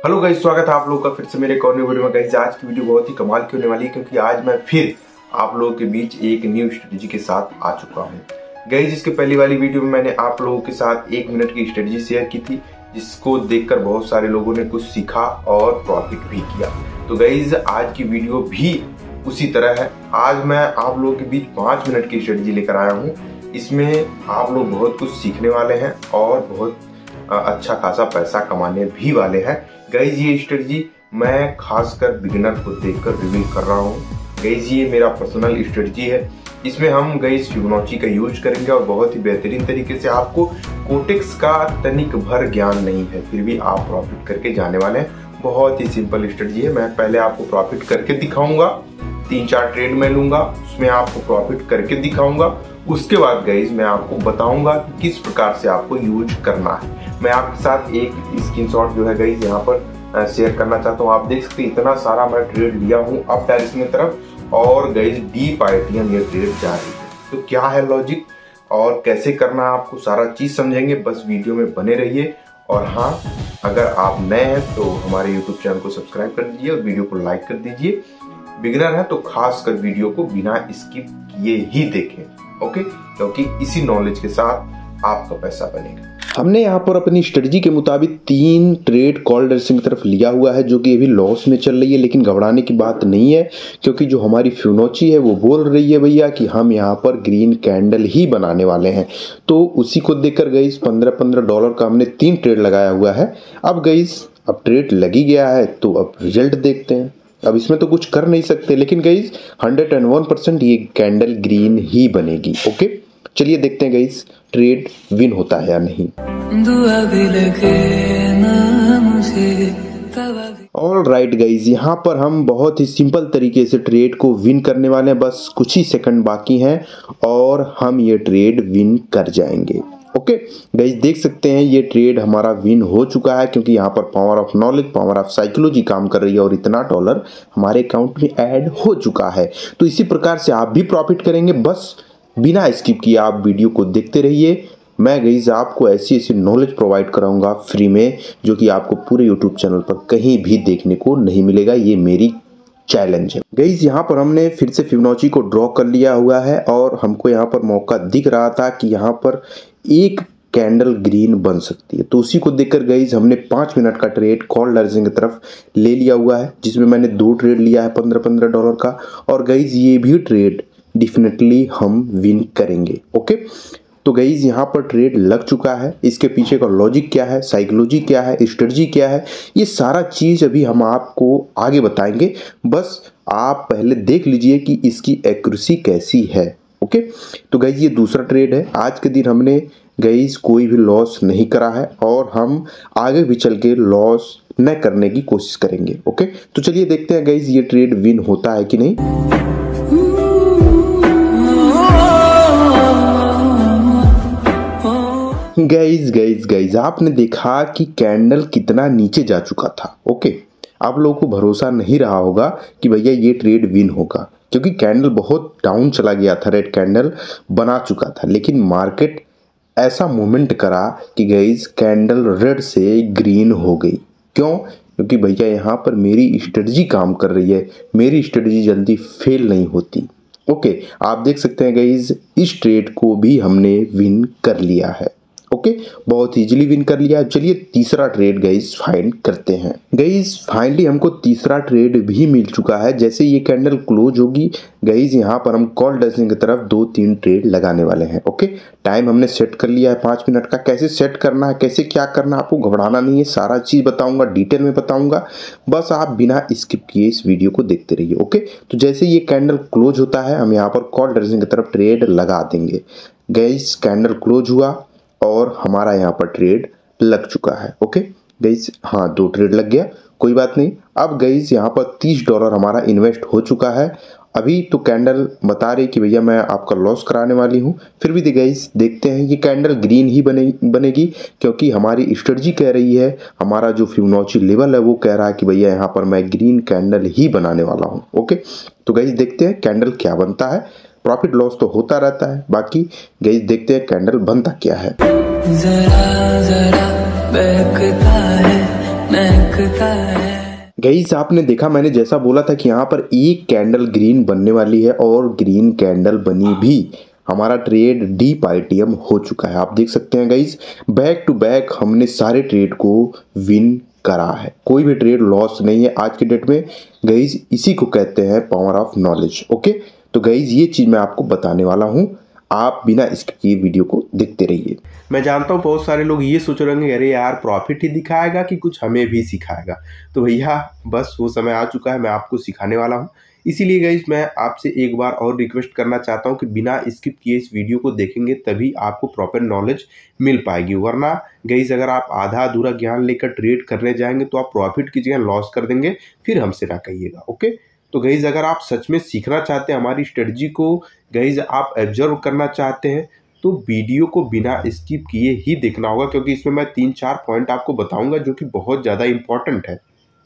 Hello guys, स्वागत है आप लोगों का फिर से मेरे एक और नई वीडियो में। गाइस आज की वीडियो बहुत ही कमाल की होने वाली है क्योंकि आज मैं फिर आप लोगों के बीच एक न्यू स्ट्रेटजी के साथ आ चुका हूं। गाइस इसके पहली वाली वीडियो में मैंने आप लोगों के साथ 1 मिनट की स्ट्रेटजी शेयर की थी, जिसको देखकर बहुत सारे लोगों ने कुछ सीखा और प्रॉफिट भी किया। तो गाइस आज की वीडियो भी उसी तरह है। आज मैं आप लोगों के बीच 5 मिनट की स्ट्रेटजी लेकर आया हूँ। इसमें आप लोग बहुत कुछ सीखने वाले हैं और बहुत अच्छा खासा पैसा कमाने भी वाले हैं। गाइज ये स्ट्रेटजी मैं खासकर बिगिनर को देखकर रिवील कर रहा हूँ। गाइज ये मेरा पर्सनल स्ट्रेटजी है। इसमें हम गाइज फिबोनाची का यूज करेंगे और बहुत ही बेहतरीन तरीके से। आपको कोटेक्स का तनिक भर ज्ञान नहीं है, फिर भी आप प्रॉफिट करके जाने वाले हैं। बहुत ही सिंपल स्ट्रेटजी है। मैं पहले आपको प्रॉफिट करके दिखाऊंगा, 3-4 ट्रेड में लूंगा, उसमें आपको प्रॉफिट करके दिखाऊंगा। उसके बाद गाइज मैं आपको बताऊंगा कि किस प्रकार से आपको यूज करना है। मैं आपके साथ एक स्क्रीनशॉट जो है गाइज यहाँ पर शेयर करना चाहता हूँ। आप देख सकते हैं इतना सारा मैं ट्रेड लिया हूँ अप डायरेक्शन की तरफ और गाइज डीप आईटीएम ये ट्रेड जा रही है। तो क्या है लॉजिक और कैसे करना है आपको सारा चीज समझेंगे। बस वीडियो में बने रहिए। और हाँ, अगर आप नए हैं तो हमारे यूट्यूब चैनल को सब्सक्राइब कर दीजिए और वीडियो को लाइक कर दीजिए। बिगिनर है तो खास कर वीडियो को बिना स्किप किए ही देखें, ओके, क्योंकि इसी नॉलेज के साथ आपका पैसा बनेगा। हमने यहाँ पर अपनी स्ट्रेटजी के मुताबिक 3 ट्रेड कॉल डायरेक्शन की तरफ लिया हुआ है, जो कि अभी लॉस में चल रही है। लेकिन घबराने की बात नहीं है क्योंकि जो हमारी फिबोनाची है वो बोल रही है भैया कि हम यहाँ पर ग्रीन कैंडल ही बनाने वाले हैं। तो उसी को देखकर गाइस $15 का हमने 3 ट्रेड लगाया हुआ है। अब गाइस अब ट्रेड लगी गया है तो अब रिजल्ट देखते हैं। अब इसमें तो कुछ कर नहीं सकते, लेकिन गाइस 101% ये कैंडल ग्रीन ही बनेगी। ओके, चलिए देखते हैं गाइस ट्रेड विन होता है या नहीं। ऑल राइट गाइस, यहाँ पर हम बहुत ही सिंपल तरीके से ट्रेड को विन करने वाले हैं। बस कुछ ही सेकंड बाकी हैं और हम ये ट्रेड विन कर जाएंगे। ओके गाइस, देख सकते हैं ये ट्रेड हमारा विन हो चुका है क्योंकि यहाँ पर power of knowledge, power of psychology काम कर रही है और इतना डॉलर हमारे अकाउंट में ऐड हो चुका है। तो इसी प्रकार से आप भी प्रॉफिट करेंगे। बस बिना स्किप किए आप वीडियो को देखते रहिए। मैं गाइस आपको ऐसी ऐसी नॉलेज प्रोवाइड कराऊंगा फ्री में, जो कि आपको पूरे यूट्यूब चैनल पर कहीं भी देखने को नहीं मिलेगा। ये मेरी चैलेंज है। गाइस यहाँ पर हमने फिर से फिबोनाची को ड्रॉ कर लिया हुआ है और हमको यहाँ पर मौका दिख रहा था कि यहाँ पर एक कैंडल ग्रीन बन सकती है। तो उसी को देखकर गाइस हमने 5 मिनट का ट्रेड कॉल डायरेक्शन की तरफ ले लिया हुआ है, जिसमें मैंने 2 ट्रेड लिया है $15 का। और गाइस ये भी ट्रेड डेफिनेटली हम विन करेंगे। ओके, तो गाइस यहाँ पर ट्रेड लग चुका है। इसके पीछे का लॉजिक क्या है, साइकोलॉजी क्या है, स्ट्रेटजी क्या है, ये सारा चीज अभी हम आपको आगे बताएंगे। बस आप पहले देख लीजिए कि इसकी एक्यूरेसी कैसी है। ओके, तो गाइस ये दूसरा ट्रेड है। आज के दिन हमने गाइस कोई भी लॉस नहीं करा है और हम आगे भी चल के लॉस न करने की कोशिश करेंगे। ओके, तो चलिए देखते हैं गाइस ये ट्रेड विन होता है कि नहीं। गाइज आपने देखा कि कैंडल कितना नीचे जा चुका था। ओके, आप लोगों को भरोसा नहीं रहा होगा कि भैया ये ट्रेड विन होगा क्योंकि कैंडल बहुत डाउन चला गया था, रेड कैंडल बना चुका था। लेकिन मार्केट ऐसा मूवमेंट करा कि गाइज कैंडल रेड से ग्रीन हो गई। क्यों? क्योंकि भैया यहाँ पर मेरी स्ट्रेटजी काम कर रही है। मेरी स्ट्रेटजी जल्दी फेल नहीं होती। ओके, आप देख सकते हैं गाइज इस ट्रेड को भी हमने विन कर लिया है। ओके, बहुत इजीली विन कर लिया। चलिए तीसरा ट्रेड गाइस फाइंड करते हैं। गाइस फाइनली हमको तीसरा ट्रेड भी मिल चुका है। जैसे ये कैंडल क्लोज होगी गाइस, यहाँ पर हम कॉल डायरेक्शन की तरफ 2-3 ट्रेड लगाने वाले हैं। ओके, टाइम हमने सेट कर लिया है 5 मिनट का। कैसे सेट करना है, कैसे क्या करना है, आपको घबराना नहीं है। सारा चीज बताऊंगा, डिटेल में बताऊंगा। बस आप बिना स्किप किए इस वीडियो को देखते रहिए। ओके, तो जैसे ये कैंडल क्लोज होता है हम यहाँ पर कॉल डायरेक्शन की तरफ ट्रेड लगा देंगे। गाइस कैंडल क्लोज हुआ और हमारा यहाँ पर ट्रेड लग चुका है। ओके गाइस, हाँ 2 ट्रेड लग गया, कोई बात नहीं। अब गाइस यहाँ पर $30 हमारा इन्वेस्ट हो चुका है। अभी तो कैंडल बता रही कि भैया मैं आपका लॉस कराने वाली हूँ, फिर भी गाइस देखते हैं ये कैंडल ग्रीन ही बनेगी क्योंकि हमारी स्ट्रेटजी कह रही है, हमारा जो फिबोनाची लेवल है वो कह रहा है कि भैया यहाँ पर मैं ग्रीन कैंडल ही बनाने वाला हूँ। ओके, तो गाइस देखते हैं कैंडल क्या बनता है। प्रॉफिट लॉस तो होता रहता है, बाकी गाइस देखते हैं कैंडल बनता क्या है। जरा जरा बहकता है महकता है। गाइस आपने देखा, मैंने जैसा बोला था कि यहाँ पर एक कैंडल ग्रीन बनने वाली है और ग्रीन कैंडल बनी भी। हमारा ट्रेड डीप आईटीएम हो चुका है। आप देख सकते हैं गाइस, बैक टू बैक हमने सारे ट्रेड को विन करा है, कोई भी ट्रेड लॉस नहीं है आज के डेट में गाइस। इसी को कहते हैं पावर ऑफ नॉलेज। ओके, तो गाइस ये चीज़ मैं आपको बताने वाला हूँ, आप बिना इसके वीडियो को देखते रहिए। मैं जानता हूँ बहुत सारे लोग ये सोच रहे होंगे, अरे यार प्रॉफिट ही दिखाएगा कि कुछ हमें भी सिखाएगा। तो भैया बस वो समय आ चुका है, मैं आपको सिखाने वाला हूँ। इसीलिए गाइस मैं आपसे एक बार और रिक्वेस्ट करना चाहता हूँ कि बिना स्किप किए इस वीडियो को देखेंगे तभी आपको प्रॉपर नॉलेज मिल पाएगी। वरना गाइस अगर आप आधा अधूरा ज्ञान लेकर ट्रेड करने जाएंगे तो आप प्रॉफिट की जगह लॉस कर देंगे, फिर हमसे ना कहिएगा। ओके, तो गाइस अगर आप सच में सीखना चाहते हैं हमारी स्ट्रेटजी को, गाइस आप ऑब्जर्व करना चाहते हैं, तो वीडियो को बिना स्किप किए ही देखना होगा, क्योंकि इसमें मैं 3-4 पॉइंट आपको बताऊंगा जो कि बहुत ज़्यादा इंपॉर्टेंट है।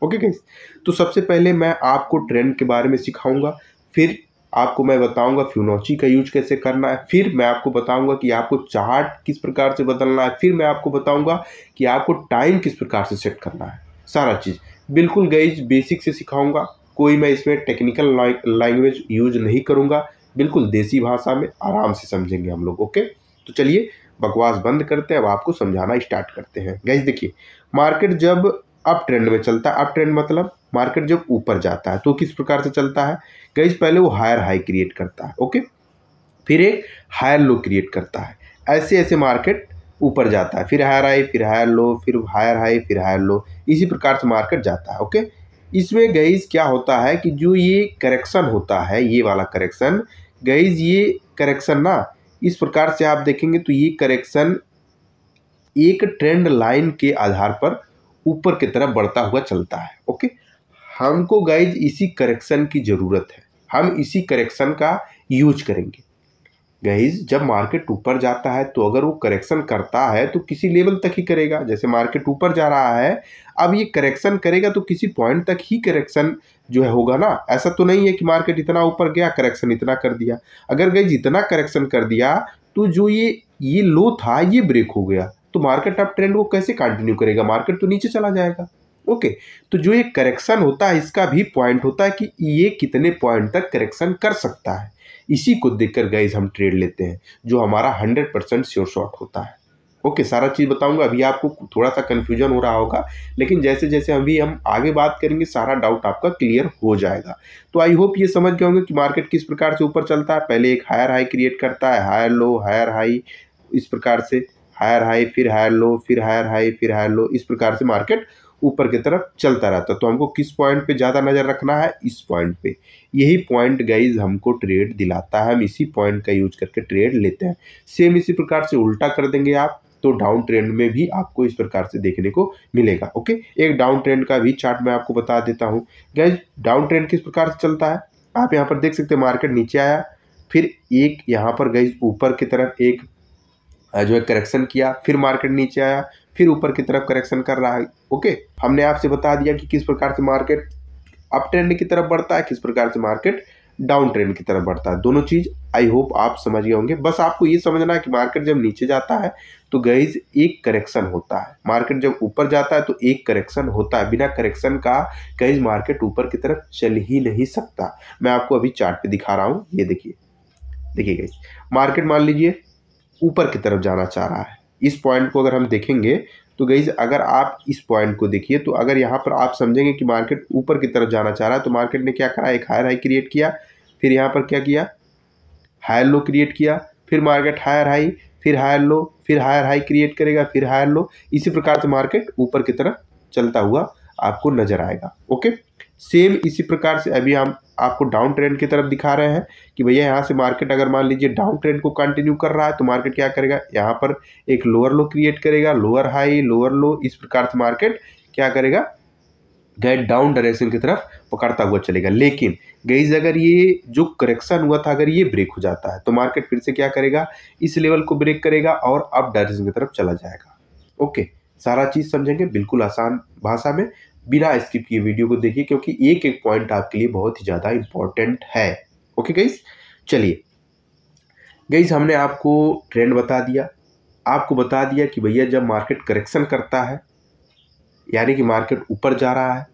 ओके गाइस, तो सबसे पहले मैं आपको ट्रेंड के बारे में सिखाऊंगा, फिर आपको मैं बताऊंगा फिबोनाची का यूज कैसे करना है, फिर मैं आपको बताऊंगा कि आपको चार्ट किस प्रकार से बदलना है, फिर मैं आपको बताऊंगा कि आपको टाइम किस प्रकार से सेट करना है। सारा चीज़ बिल्कुल गाइस बेसिक से सिखाऊंगा, कोई मैं इसमें टेक्निकल लैंग्वेज यूज नहीं करूँगा, बिल्कुल देसी भाषा में आराम से समझेंगे हम लोग। ओके, तो चलिए बकवास बंद करते हैं, अब आपको समझाना स्टार्ट करते हैं। गाइस देखिए, मार्केट जब अप ट्रेंड में चलता है, अप ट्रेंड मतलब मार्केट जब ऊपर जाता है तो किस प्रकार से चलता है गाइस, पहले वो हायर हाई क्रिएट करता है। ओके, फिर एक हायर लो क्रिएट करता है, ऐसे ऐसे मार्केट ऊपर जाता है, फिर हायर हाई, फिर हायर लो, फिर हायर हाई, फिर हायर लो, इसी प्रकार से मार्केट जाता है। ओके, इसमें गाइस क्या होता है कि जो ये करेक्शन होता है, ये वाला करेक्शन गाइस, ये करेक्शन ना इस प्रकार से आप देखेंगे तो ये करेक्शन एक ट्रेंड लाइन के आधार पर ऊपर की तरफ बढ़ता हुआ चलता है। ओके, हमको गाइस इसी करेक्शन की ज़रूरत है, हम इसी करेक्शन का यूज करेंगे। गाइस जब मार्केट ऊपर जाता है तो अगर वो करेक्शन करता है तो किसी लेवल तक ही करेगा। जैसे मार्केट ऊपर जा रहा है, अब ये करेक्शन करेगा तो किसी पॉइंट तक ही करेक्शन जो है होगा ना। ऐसा तो नहीं है कि मार्केट इतना ऊपर गया करेक्शन इतना कर दिया। अगर गाइस इतना करेक्शन कर दिया तो जो ये लो था ये ब्रेक हो गया, तो मार्केट अब ट्रेंड को कैसे कंटिन्यू करेगा, मार्केट तो नीचे चला जाएगा। ओके, तो जो ये करेक्शन होता है इसका भी पॉइंट होता है कि ये कितने पॉइंट तक करेक्शन कर सकता है। इसी को देखकर गाइस हम ट्रेड लेते हैं, जो हमारा 100% श्योर शॉट होता है। ओके, सारा चीज़ बताऊंगा। अभी आपको थोड़ा सा कन्फ्यूजन हो रहा होगा, लेकिन जैसे जैसे अभी हम आगे बात करेंगे सारा डाउट आपका क्लियर हो जाएगा। तो आई होप ये समझ गए होंगे कि मार्केट किस प्रकार से ऊपर चलता है। पहले एक हायर हाई क्रिएट करता है, हायर लो, हायर हाई, इस प्रकार से हायर हाई, फिर हायर लो, फिर हायर हाई, फिर हायर लो, इस प्रकार से मार्केट ऊपर की तरफ चलता रहता है। तो हमको किस पॉइंट पे ज़्यादा नज़र रखना है, इस पॉइंट पे। यही पॉइंट गाइज हमको ट्रेड दिलाता है, हम इसी पॉइंट का यूज करके ट्रेड लेते हैं। सेम इसी प्रकार से उल्टा कर देंगे आप तो डाउन ट्रेंड में भी आपको इस प्रकार से देखने को मिलेगा। ओके, एक डाउन ट्रेंड का भी चार्ट मैं आपको बता देता हूँ। गाइज डाउन ट्रेंड किस प्रकार से चलता है, आप यहाँ पर देख सकते हैं मार्केट नीचे आया, फिर एक यहाँ पर गाइज ऊपर की तरफ एक जो है करेक्शन किया, फिर मार्केट नीचे आया, फिर ऊपर की तरफ करेक्शन कर रहा है। ओके, हमने आपसे बता दिया कि किस प्रकार से मार्केट अप ट्रेंड की तरफ बढ़ता है, किस प्रकार से मार्केट डाउन ट्रेंड की तरफ बढ़ता है। दोनों चीज़ आई होप आप समझ गए होंगे। बस आपको ये समझना है कि मार्केट जब नीचे जाता है तो गाइज एक करेक्शन होता है, मार्केट जब ऊपर जाता है तो एक करेक्शन होता है। बिना करेक्शन का गाइज मार्केट ऊपर की तरफ चल ही नहीं सकता। मैं आपको अभी चार्ट पे दिखा रहा हूँ, ये देखिए। देखिए गाइज, मार्केट मान लीजिए ऊपर की तरफ जाना चाह रहा है। इस पॉइंट को अगर हम देखेंगे तो गाइज अगर आप इस पॉइंट को देखिए तो अगर यहाँ पर आप समझेंगे कि मार्केट ऊपर की तरफ जाना चाह रहा है, तो मार्केट ने क्या करा, एक हायर हाई क्रिएट किया, फिर यहाँ पर क्या किया, हायर लो क्रिएट किया, फिर मार्केट हायर हाई, फिर हायर लो, फिर हायर हाई क्रिएट करेगा, फिर हायर लो। इसी प्रकार से मार्केट ऊपर की तरफ चलता हुआ आपको नजर आएगा। ओके, सेम इसी प्रकार से अभी हम आपको डाउन ट्रेंड की तरफ दिखा रहे हैं कि भैया यहाँ से मार्केट अगर मान लीजिए डाउन ट्रेंड को कंटिन्यू कर रहा है तो मार्केट क्या करेगा, यहाँ पर एक लोअर लो क्रिएट करेगा, लोअर हाई, लोअर लो, इस प्रकार से मार्केट क्या करेगा, गैट डाउन डायरेक्शन की तरफ पकड़ता हुआ चलेगा। लेकिन गाइस अगर ये जो करेक्शन हुआ था अगर ये ब्रेक हो जाता है तो मार्केट फिर से क्या करेगा, इस लेवल को ब्रेक करेगा और अप डायरेक्शन की तरफ चला जाएगा। ओके, सारा चीज़ समझेंगे बिल्कुल आसान भाषा में, बिना स्किप किए वीडियो को देखिए, क्योंकि एक एक पॉइंट आपके लिए बहुत ही ज़्यादा इंपॉर्टेंट है। ओके गाइस, चलिए गाइस हमने आपको ट्रेंड बता दिया, आपको बता दिया कि भैया जब मार्केट करेक्शन करता है यानी कि मार्केट ऊपर जा रहा है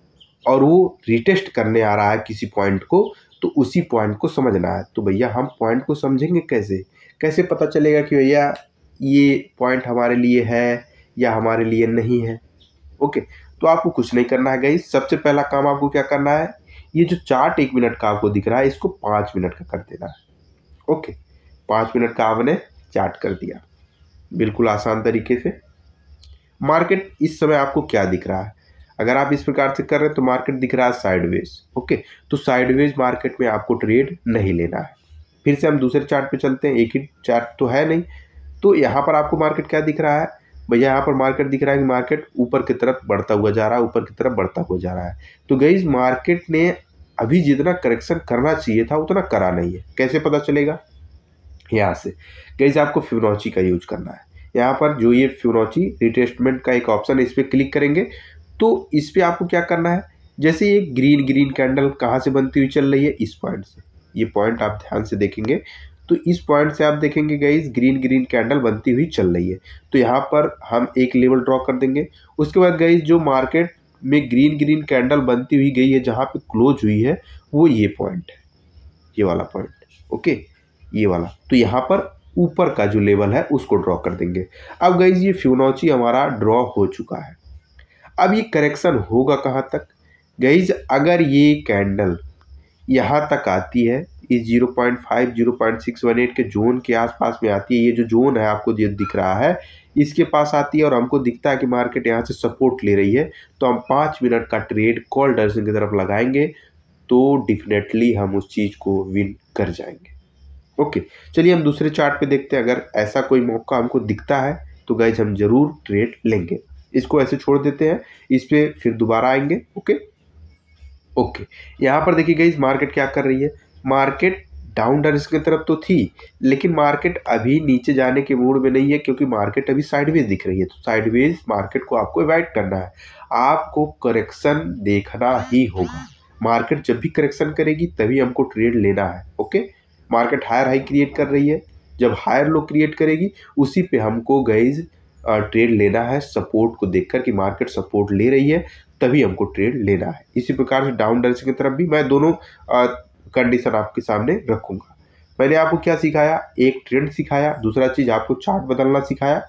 और वो रिटेस्ट करने आ रहा है किसी पॉइंट को, तो उसी पॉइंट को समझना है। तो भैया हम पॉइंट को समझेंगे कैसे, कैसे पता चलेगा कि भैया ये पॉइंट हमारे लिए है या हमारे लिए नहीं है। ओके, तो आपको कुछ नहीं करना है गाइस। सबसे पहला काम आपको क्या करना है, ये जो चार्ट 1 मिनट का आपको दिख रहा है इसको 5 मिनट का कर देना है। ओके, 5 मिनट का आपने चार्ट कर दिया बिल्कुल आसान तरीके से। मार्केट इस समय आपको क्या दिख रहा है, अगर आप इस प्रकार से कर रहे हैं तो मार्केट दिख रहा है साइडवेज। ओके, तो साइडवेज मार्केट में आपको ट्रेड नहीं लेना है। फिर से हम दूसरे चार्ट पे चलते हैं, एक ही चार्ट तो है नहीं। तो यहाँ पर आपको मार्केट क्या दिख रहा है भैया, यहाँ पर मार्केट दिख रहा है कि मार्केट ऊपर की तरफ बढ़ता हुआ जा रहा है, ऊपर की तरफ बढ़ता हुआ जा रहा है। तो गाइस मार्केट ने अभी जितना करेक्शन करना चाहिए था उतना करा नहीं है। कैसे पता चलेगा, यहाँ से गाइस आपको फिबोनाची का यूज करना है। यहाँ पर जो ये फिबोनाची रिट्रेसमेंट का एक ऑप्शन है, इस पर क्लिक करेंगे तो इस पर आपको क्या करना है, जैसे ये ग्रीन ग्रीन कैंडल कहाँ से बनती हुई चल रही है, इस पॉइंट से। ये पॉइंट आप ध्यान से देखेंगे तो इस पॉइंट से आप देखेंगे गाइस ग्रीन ग्रीन कैंडल बनती हुई चल रही है। तो यहाँ पर हम एक लेवल ड्रॉ कर देंगे। उसके बाद गाइस जो मार्केट में ग्रीन ग्रीन कैंडल बनती हुई गई है, जहाँ पे क्लोज हुई है वो ये पॉइंट है, ये वाला पॉइंट। ओके, ये वाला। तो यहाँ पर ऊपर का जो लेवल है उसको ड्रॉ कर देंगे। अब गाइस ये फिबोनाची हमारा ड्रॉ हो चुका है। अब ये करेक्शन होगा कहाँ तक गाइस, अगर ये कैंडल यहाँ तक आती है, इस 0.5 0.618 के जोन के आसपास में आती है, ये जो जोन है आपको ये दिख रहा है इसके पास आती है और हमको दिखता है कि मार्केट यहाँ से सपोर्ट ले रही है, तो हम 5 मिनट का ट्रेड कॉल डायरेक्शन की तरफ लगाएंगे तो डेफिनेटली हम उस चीज़ को विन कर जाएंगे। ओके, चलिए हम दूसरे चार्ट पे देखते हैं। अगर ऐसा कोई मौका हमको दिखता है तो गाइज हम जरूर ट्रेड लेंगे। इसको ऐसे छोड़ देते हैं, इस पर फिर दोबारा आएंगे। ओके ओके, यहाँ पर देखिए गाइज मार्केट क्या कर रही है, मार्केट डाउन डायरेक्शन की तरफ तो थी लेकिन मार्केट अभी नीचे जाने के मूड में नहीं है, क्योंकि मार्केट अभी साइडवेज दिख रही है। तो साइडवेज मार्केट को आपको अवॉइड करना है, आपको करेक्शन देखना ही होगा। मार्केट जब भी करेक्शन करेगी तभी हमको ट्रेड लेना है। Okay, market higher high create कर रही है, जब हायर लो क्रिएट करेगी उसी पे हमको गाइज ट्रेड लेना है, सपोर्ट को देखकर कि मार्केट सपोर्ट ले रही है तभी हमको ट्रेड लेना है। इसी प्रकार से डाउन डायरेक्शन की तरफ भी मैं दोनों कंडीशन आपके सामने रखूंगा। मैंने आपको क्या सिखाया, एक ट्रेंड सिखाया, दूसरा चीज़ आपको चार्ट बदलना सिखाया।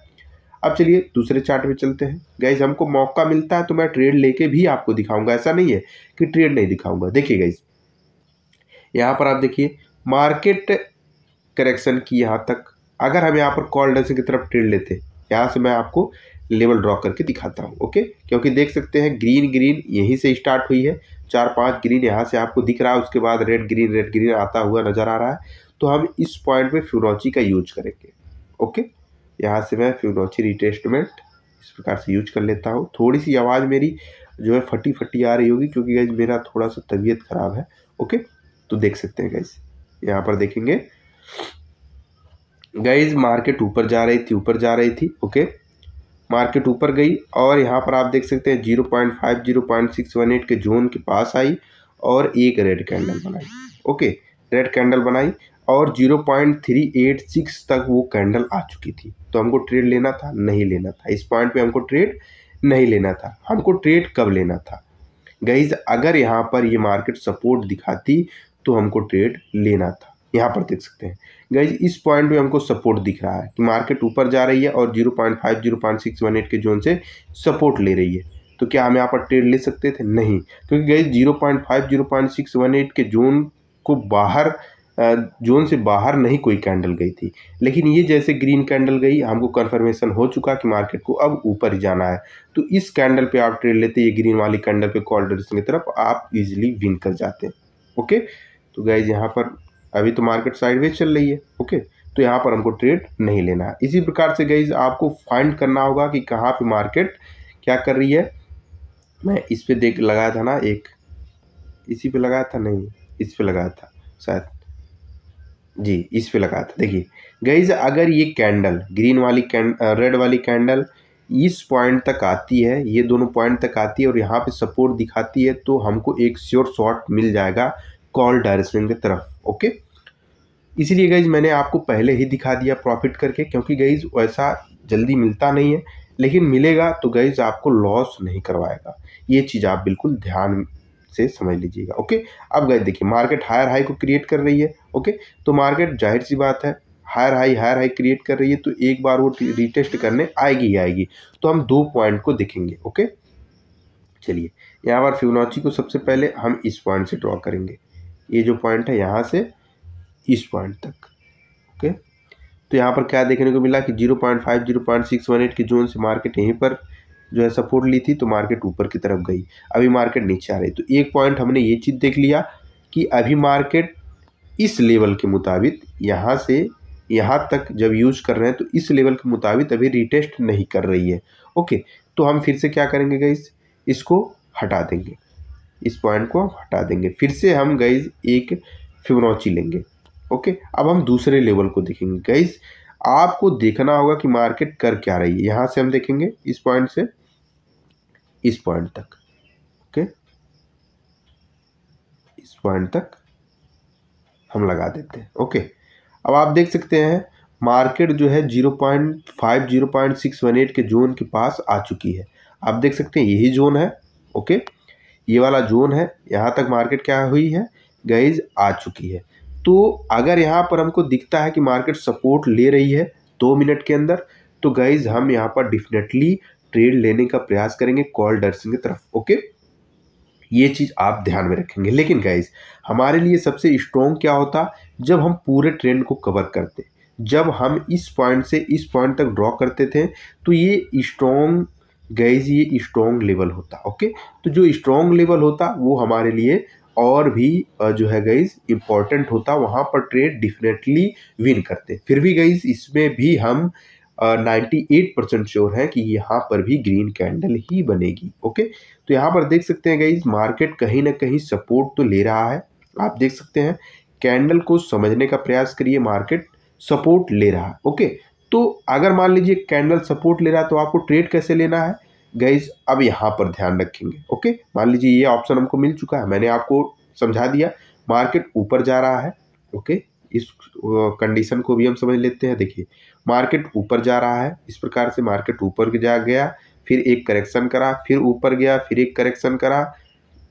अब चलिए दूसरे चार्ट पे चलते हैं। गाइज हमको मौका मिलता है तो मैं ट्रेड लेके भी आपको दिखाऊंगा, ऐसा नहीं है कि ट्रेड नहीं दिखाऊंगा। देखिए गाइज यहाँ पर आप देखिए मार्केट करेक्शन की यहाँ तक, अगर हम यहाँ पर कॉल डायरेक्शन की तरफ ट्रेड लेते हैं, यहाँ से मैं आपको लेवल ड्रॉ करके दिखाता हूँ। ओके, क्योंकि देख सकते हैं ग्रीन ग्रीन यहीं से स्टार्ट हुई है, 4-5 ग्रीन यहाँ से आपको दिख रहा है, उसके बाद रेड ग्रीन आता हुआ नज़र आ रहा है। तो हम इस पॉइंट पे फिबोनाची का यूज करेंगे। ओके, यहाँ से मैं फिबोनाची रिट्रेसमेंट इस प्रकार से यूज कर लेता हूँ। थोड़ी सी आवाज़ मेरी जो है फटी फटी आ रही होगी क्योंकि गाइज मेरा थोड़ा सा तबीयत ख़राब है। ओके, तो देख सकते हैं गाइज यहाँ पर देखेंगे गाइज मार्केट ऊपर जा रही थी। ओके, मार्केट ऊपर गई और यहाँ पर आप देख सकते हैं 0.5 0.618 के जोन के पास आई और एक रेड कैंडल बनाई। ओके, रेड कैंडल बनाई और 0.386 तक वो कैंडल आ चुकी थी। तो हमको ट्रेड लेना था, नहीं लेना था, इस पॉइंट पे हमको ट्रेड नहीं लेना था। हमको ट्रेड कब लेना था गाइज, अगर यहाँ पर ये मार्केट सपोर्ट दिखाती तो हमको ट्रेड लेना था। यहाँ पर देख सकते हैं गाइज इस पॉइंट पे हमको सपोर्ट दिख रहा है कि मार्केट ऊपर जा रही है और 0.5 0.618 के जोन से सपोर्ट ले रही है। तो क्या हम यहाँ पर ट्रेड ले सकते थे, नहीं, क्योंकि गाइज 0.5 0.618 के जोन को बाहर जोन से बाहर नहीं कोई कैंडल गई थी। लेकिन ये जैसे ग्रीन कैंडल गई हमको कन्फर्मेशन हो चुका कि मार्केट को अब ऊपर ही जाना है। तो इस कैंडल पे आप ट्रेड लेते, ये ग्रीन वाली कैंडल पे कॉल डायरेक्शन की तरफ आप इजीली विन कर जाते हैं। ओके, तो गाइज यहाँ पर अभी तो मार्केट साइडवेज चल रही है। ओके, तो यहाँ पर हमको ट्रेड नहीं लेना है। इसी प्रकार से गाइज आपको फाइंड करना होगा कि कहाँ पे मार्केट क्या कर रही है। मैं इस पे देख लगाया था ना, एक इसी पे लगाया था, नहीं इस पे लगाया था शायद, जी इस पे लगाया था। देखिए गाइज अगर ये कैंडल ग्रीन वाली रेड वाली कैंडल इस पॉइंट तक आती है, ये दोनों पॉइंट तक आती है और यहाँ पे सपोर्ट दिखाती है, तो हमको एक श्योर शॉट मिल जाएगा कॉल डायरेक्शन की तरफ। ओके, इसीलिए गाइज मैंने आपको पहले ही दिखा दिया प्रॉफिट करके, क्योंकि गाइज वैसा जल्दी मिलता नहीं है। लेकिन मिलेगा तो गाइज आपको लॉस नहीं करवाएगा। ये चीज़ आप बिल्कुल ध्यान से समझ लीजिएगा। ओके, अब गाइज देखिए मार्केट हायर हाई को क्रिएट कर रही है। ओके, तो मार्केट जाहिर सी बात है हायर हाई क्रिएट कर रही है, तो एक बार वो रिटेस्ट करने आएगी ही आएगी। तो हम 2 पॉइंट को देखेंगे। ओके, चलिए यहाँ पर फिबोनाची को सबसे पहले हम इस पॉइंट से ड्रॉ करेंगे। ये जो पॉइंट है यहाँ से इस पॉइंट तक। ओके, तो यहाँ पर क्या देखने को मिला कि 0.5 0.618 के जोन से मार्केट यहीं पर जो है सपोर्ट ली थी, तो मार्केट ऊपर की तरफ गई। अभी मार्केट नीचे आ रही, तो एक पॉइंट हमने ये चीज़ देख लिया कि अभी मार्केट इस लेवल के मुताबिक यहाँ से यहाँ तक जब यूज़ कर रहे हैं तो इस लेवल के मुताबिक अभी रिटेस्ट नहीं कर रही है। ओके, तो हम फिर से क्या करेंगे गाइज, इसको हटा देंगे, इस पॉइंट को हम हटा देंगे। फिर से हम गाइज एक फिबोनाची लेंगे। ओके, अब हम दूसरे लेवल को देखेंगे। गाइज आपको देखना होगा कि मार्केट कर क्या रही है। यहाँ से हम देखेंगे इस पॉइंट से इस पॉइंट तक। ओके, इस पॉइंट तक हम लगा देते हैं। ओके, अब आप देख सकते हैं मार्केट जो है 0.5 0.618 के जोन के पास आ चुकी है। आप देख सकते हैं यही जोन है। ओके, ये वाला जोन है, यहाँ तक मार्केट क्या हुई है गाइज, आ चुकी है। तो अगर यहाँ पर हमको दिखता है कि मार्केट सपोर्ट ले रही है 2 मिनट के अंदर, तो गाइज हम यहाँ पर डेफिनेटली ट्रेड लेने का प्रयास करेंगे कॉल डायरेक्शन की तरफ। ओके, ये चीज़ आप ध्यान में रखेंगे। लेकिन गाइज हमारे लिए सबसे स्ट्रॉन्ग क्या होता, जब हम पूरे ट्रेंड को कवर करते, जब हम इस पॉइंट से इस पॉइंट तक ड्रॉ करते थे, तो ये स्ट्रॉन्ग गाइज ये स्ट्रॉन्ग लेवल होता। ओके, तो जो स्ट्रॉन्ग लेवल होता वो हमारे लिए और भी जो है गाइज इम्पॉर्टेंट होता, वहाँ पर ट्रेड डेफिनेटली विन करते। फिर भी गाइज इसमें भी हम 98% श्योर है कि यहाँ पर भी ग्रीन कैंडल ही बनेगी। ओके, तो यहाँ पर देख सकते हैं गाइज मार्केट कहीं ना कहीं सपोर्ट तो ले रहा है। आप देख सकते हैं कैंडल को समझने का प्रयास करिए, मार्केट सपोर्ट ले रहा है। ओके, तो अगर मान लीजिए कैंडल सपोर्ट ले रहा है तो आपको ट्रेड कैसे लेना है गाइज, अब यहाँ पर ध्यान रखेंगे। ओके, मान लीजिए ये ऑप्शन हमको मिल चुका है, मैंने आपको समझा दिया, मार्केट ऊपर जा रहा है। ओके, इस कंडीशन को भी हम समझ लेते हैं। देखिए मार्केट ऊपर जा रहा है, इस प्रकार से मार्केट ऊपर जा गया, फिर एक करेक्शन करा, फिर ऊपर गया, फिर एक करेक्शन करा,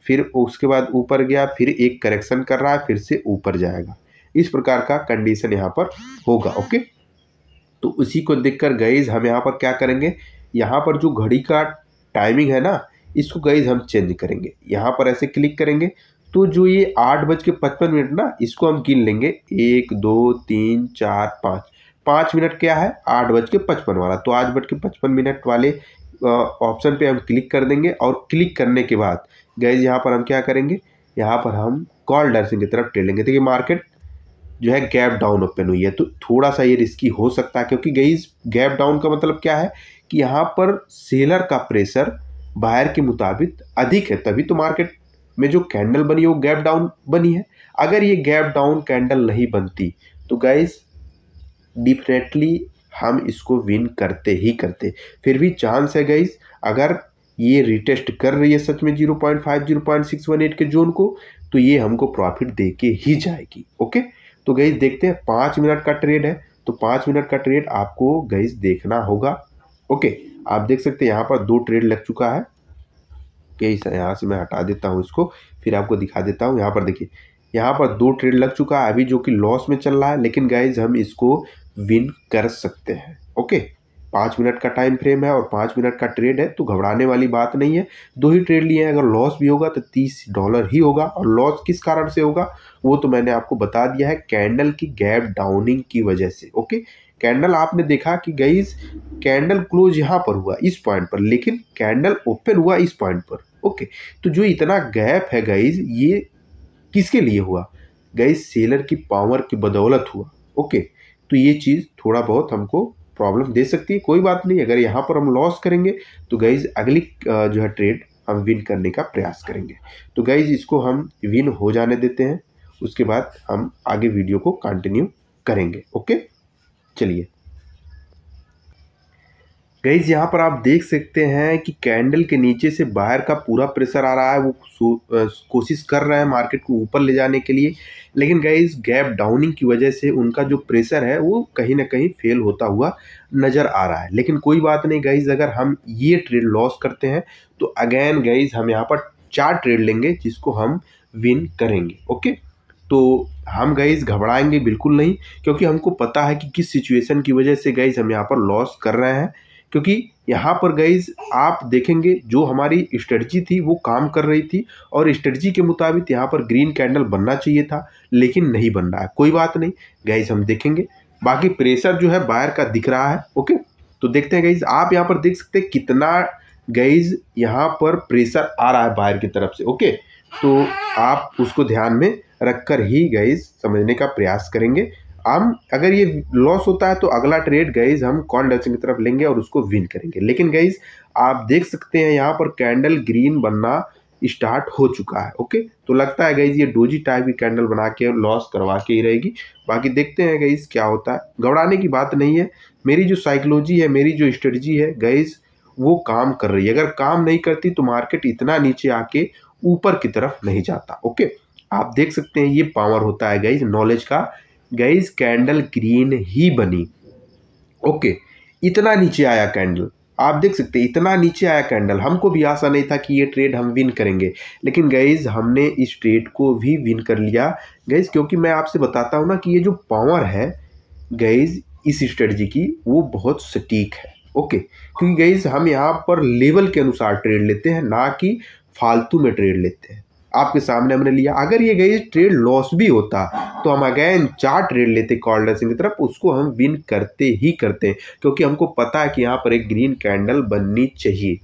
फिर उसके बाद ऊपर गया, फिर एक करेक्शन कर रहा है, फिर से ऊपर जाएगा। इस प्रकार का कंडीशन यहाँ पर होगा। ओके, तो उसी को देखकर गाइज हम यहाँ पर क्या करेंगे, यहाँ पर जो घड़ी का टाइमिंग है ना, इसको गाइज हम चेंज करेंगे। यहाँ पर ऐसे क्लिक करेंगे तो जो ये 8:55 ना, इसको हम गिन लेंगे 1 2 3 4 5 5 मिनट क्या है 8:55 वाला, तो 8:55 वाले ऑप्शन पे हम क्लिक कर देंगे। और क्लिक करने के बाद गाइज यहाँ पर हम क्या करेंगे, यहाँ पर हम कॉल डायरेक्शन की तरफ ट्रेड लेंगे। देखिए मार्केट जो है गैप डाउन ओपन हुई है, तो थोड़ा सा ये रिस्की हो सकता है, क्योंकि गाइज गैप डाउन का मतलब क्या है कि यहाँ पर सेलर का प्रेशर बायर के मुताबिक अधिक है, तभी तो मार्केट में जो कैंडल बनी है वो गैप डाउन बनी है। अगर ये गैप डाउन कैंडल नहीं बनती तो गाइज डेफिनेटली हम इसको विन करते ही करते। फिर भी चांस है गाइज, अगर ये रिटेस्ट कर रही है सच में 0.5 0.618 के जोन को, तो ये हमको प्रॉफिट दे के ही जाएगी। ओके, तो गाइज देखते हैं 5 मिनट का ट्रेड है, तो 5 मिनट का ट्रेड आपको गाइज देखना होगा। ओके, आप देख सकते हैं यहाँ पर 2 ट्रेड लग चुका है। यहाँ से मैं हटा देता हूँ इसको, फिर आपको दिखा देता हूँ। यहाँ पर देखिए यहाँ पर 2 ट्रेड लग चुका है अभी, जो कि लॉस में चल रहा है, लेकिन गाइज हम इसको विन कर सकते हैं। ओके, 5 मिनट का टाइम फ्रेम है और 5 मिनट का ट्रेड है, तो घबराने वाली बात नहीं है। 2 ही ट्रेड लिए हैं, अगर लॉस भी होगा तो $30 ही होगा। और लॉस किस कारण से होगा वो तो मैंने आपको बता दिया है, कैंडल की गैप डाउनिंग की वजह से। ओके, कैंडल आपने देखा कि गाइज कैंडल क्लोज यहाँ पर हुआ इस पॉइंट पर, लेकिन कैंडल ओपन हुआ इस पॉइंट पर। ओके, तो जो इतना गैप है गाइज, ये किसके लिए हुआ गाइज, सेलर की पावर की बदौलत हुआ। ओके, तो ये चीज़ थोड़ा बहुत हमको प्रॉब्लम दे सकती है, कोई बात नहीं। अगर यहाँ पर हम लॉस करेंगे तो गाइज अगली जो है ट्रेड हम विन करने का प्रयास करेंगे। तो गाइज इसको हम विन हो जाने देते हैं, उसके बाद हम आगे वीडियो को कंटिन्यू करेंगे। ओके, चलिए गाइज यहाँ पर आप देख सकते हैं कि कैंडल के नीचे से बाहर का पूरा प्रेशर आ रहा है, वो कोशिश कर रहे हैं मार्केट को ऊपर ले जाने के लिए, लेकिन गाइज गैप डाउनिंग की वजह से उनका जो प्रेशर है वो कहीं ना कहीं फेल होता हुआ नज़र आ रहा है। लेकिन कोई बात नहीं गाइज, अगर हम ये ट्रेड लॉस करते हैं तो अगेन गाइज हम यहाँ पर 4 ट्रेड लेंगे जिसको हम विन करेंगे। ओके, तो हम गाइज घबराएंगे बिल्कुल नहीं, क्योंकि हमको पता है कि किस सिचुएशन की वजह से गाइज हम यहाँ पर लॉस कर रहे हैं। क्योंकि यहाँ पर गाइज आप देखेंगे जो हमारी स्ट्रेटजी थी वो काम कर रही थी, और स्ट्रेटजी के मुताबिक यहाँ पर ग्रीन कैंडल बनना चाहिए था, लेकिन नहीं बन रहा है। कोई बात नहीं गाइज, हम देखेंगे। बाकी प्रेशर जो है बाहर का दिख रहा है। ओके, तो देखते हैं गाइज। आप यहाँ पर देख सकते हैं कितना गाइज यहाँ पर प्रेशर आ रहा है बाहर की तरफ से। ओके, तो आप उसको ध्यान में रखकर ही गाइज समझने का प्रयास करेंगे। हम अगर ये लॉस होता है तो अगला ट्रेड गाइज हम कॉल डाउन की तरफ लेंगे और उसको विन करेंगे। लेकिन गाइज आप देख सकते हैं यहाँ पर कैंडल ग्रीन बनना स्टार्ट हो चुका है। ओके, तो लगता है गाइज ये डोजी टाइप की कैंडल बना के लॉस करवा के ही रहेगी। बाकी देखते हैं गाइज क्या होता है। घबराने की बात नहीं है, मेरी जो साइकोलॉजी है, मेरी जो स्ट्रेटजी है गाइज वो काम कर रही है। अगर काम नहीं करती तो मार्केट इतना नीचे आके ऊपर की तरफ नहीं जाता। ओके, आप देख सकते हैं ये पावर होता है गाइज नॉलेज का। गाइज कैंडल ग्रीन ही बनी। ओके, इतना नीचे आया कैंडल, आप देख सकते हैं इतना नीचे आया कैंडल। हमको भी आशा नहीं था कि ये ट्रेड हम विन करेंगे, लेकिन गाइज हमने इस ट्रेड को भी विन कर लिया गाइज। क्योंकि मैं आपसे बताता हूँ ना कि ये जो पावर है गाइज इस स्ट्रेटजी की वो बहुत सटीक है। ओके, क्योंकि गाइज हम यहाँ पर लेवल के अनुसार ट्रेड लेते हैं, ना कि फालतू में ट्रेड लेते हैं। आपके सामने हमने लिया। अगर ये गाइज ट्रेड लॉस भी होता तो हम अगेन 4 ट्रेड लेते कॉल डाउन की तरफ, उसको हम विन करते ही करते हैं, क्योंकि हमको पता है कि यहाँ पर एक ग्रीन कैंडल बननी चाहिए।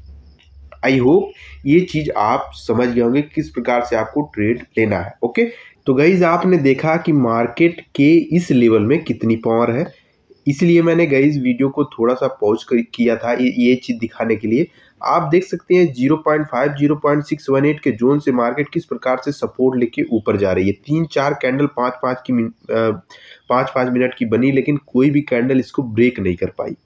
आई होप ये चीज़ आप समझ गए होंगे किस प्रकार से आपको ट्रेड लेना है। ओके, तो गाइज आपने देखा कि मार्केट के इस लेवल में कितनी पावर है, इसलिए मैंने गाइज वीडियो को थोड़ा सा पॉज किया था ये चीज़ दिखाने के लिए। आप देख सकते हैं 0.5 0.618 के जोन से मार्केट किस प्रकार से सपोर्ट लेके ऊपर जा रही है। 3-4 कैंडल 5-5 मिनट की बनी, लेकिन कोई भी कैंडल इसको ब्रेक नहीं कर पाई।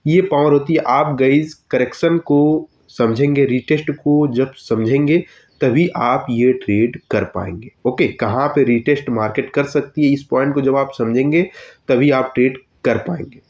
ये पावर होती है। आप गाइज करेक्शन को समझेंगे, रिटेस्ट को जब समझेंगे तभी आप ये ट्रेड कर पाएंगे। ओके, कहाँ पे रिटेस्ट मार्केट कर सकती है, इस पॉइंट को जब आप समझेंगे तभी आप ट्रेड कर पाएंगे।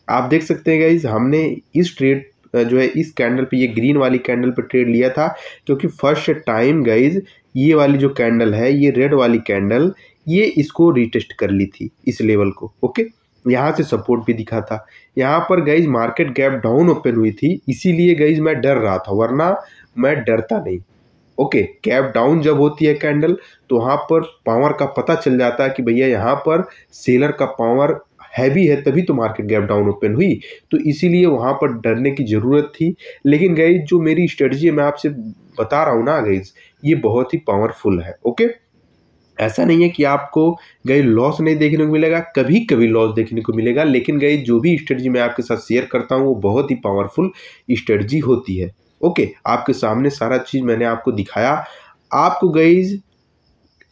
आप देख सकते हैं गाइज हमने इस ट्रेड जो है इस कैंडल पे, ये ग्रीन वाली कैंडल पे ट्रेड लिया था, क्योंकि फर्स्ट टाइम गाइज ये वाली जो कैंडल है, ये रेड वाली कैंडल, ये इसको रिटेस्ट कर ली थी इस लेवल को। ओके, यहाँ से सपोर्ट भी दिखा था। यहाँ पर guys market gap down open हुई थी, इसीलिए गाइज मैं डर रहा था, वरना मैं डरता नहीं। ओके, गैप डाउन जब होती है कैंडल तो वहाँ पर पावर का पता चल जाता है कि भैया यहाँ पर सेलर का पावर हैवी है, तभी तो मार्केट गैप डाउन ओपन हुई। तो इसीलिए वहाँ पर डरने की ज़रूरत थी। लेकिन गाइज जो मेरी स्ट्रेटजी मैं आपसे बता रहा हूँ ना गाइज, ये बहुत ही पावरफुल है। ओके, ऐसा नहीं है कि आपको गाइज लॉस नहीं देखने को मिलेगा, कभी कभी लॉस देखने को मिलेगा, लेकिन गाइज जो भी स्ट्रेटजी मैं आपके साथ शेयर करता हूँ वो बहुत ही पावरफुल स्ट्रेटजी होती है। ओके, आपके सामने सारा चीज़ मैंने आपको दिखाया। आपको गाइज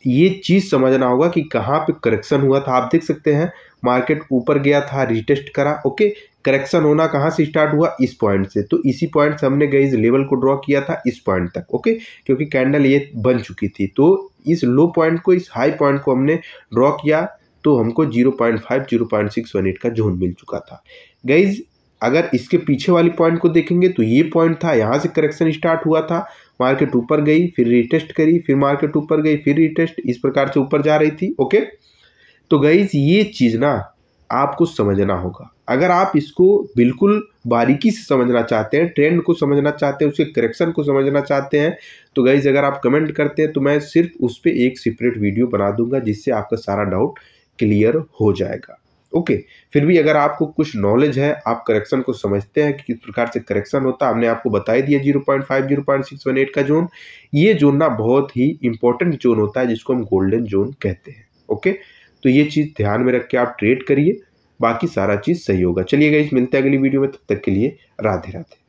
ये चीज़ समझना होगा कि कहाँ पे करेक्शन हुआ था। आप देख सकते हैं मार्केट ऊपर गया था, रिटेस्ट करा। ओके, करेक्शन होना कहाँ से स्टार्ट हुआ, इस पॉइंट से। तो इसी पॉइंट से हमने गाइज लेवल को ड्रॉ किया था इस पॉइंट तक। ओके, क्योंकि कैंडल ये बन चुकी थी, तो इस लो पॉइंट को, इस हाई पॉइंट को हमने ड्रॉ किया, तो हमको 0.5 0.618 का जोन मिल चुका था। गाइज अगर इसके पीछे वाली पॉइंट को देखेंगे तो ये पॉइंट था, यहाँ से करेक्शन स्टार्ट हुआ था, मार्केट ऊपर गई, फिर रिटेस्ट करी, फिर मार्केट ऊपर गई, फिर रिटेस्ट, इस प्रकार से ऊपर जा रही थी। ओके, तो गाइज ये चीज़ ना आपको समझना होगा। अगर आप इसको बिल्कुल बारीकी से समझना चाहते हैं, ट्रेंड को समझना चाहते हैं, उसके करेक्शन को समझना चाहते हैं, तो गाइज अगर आप कमेंट करते हैं तो मैं सिर्फ उस पर एक सेपरेट वीडियो बना दूंगा, जिससे आपका सारा डाउट क्लियर हो जाएगा। ओके, फिर भी अगर आपको कुछ नॉलेज है, आप करेक्शन को समझते हैं कि किस प्रकार से करेक्शन होता है, हमने आपको बता ही दिया 0.5 0.618 का जोन। ये जोन ना बहुत ही इंपॉर्टेंट जोन होता है, जिसको हम गोल्डन जोन कहते हैं। ओके, तो ये चीज़ ध्यान में रख के आप ट्रेड करिए, बाकी सारा चीज़ सही होगा। चलिए गाइस, मिलते हैं अगली वीडियो में, तब तक के लिए राधे राधे।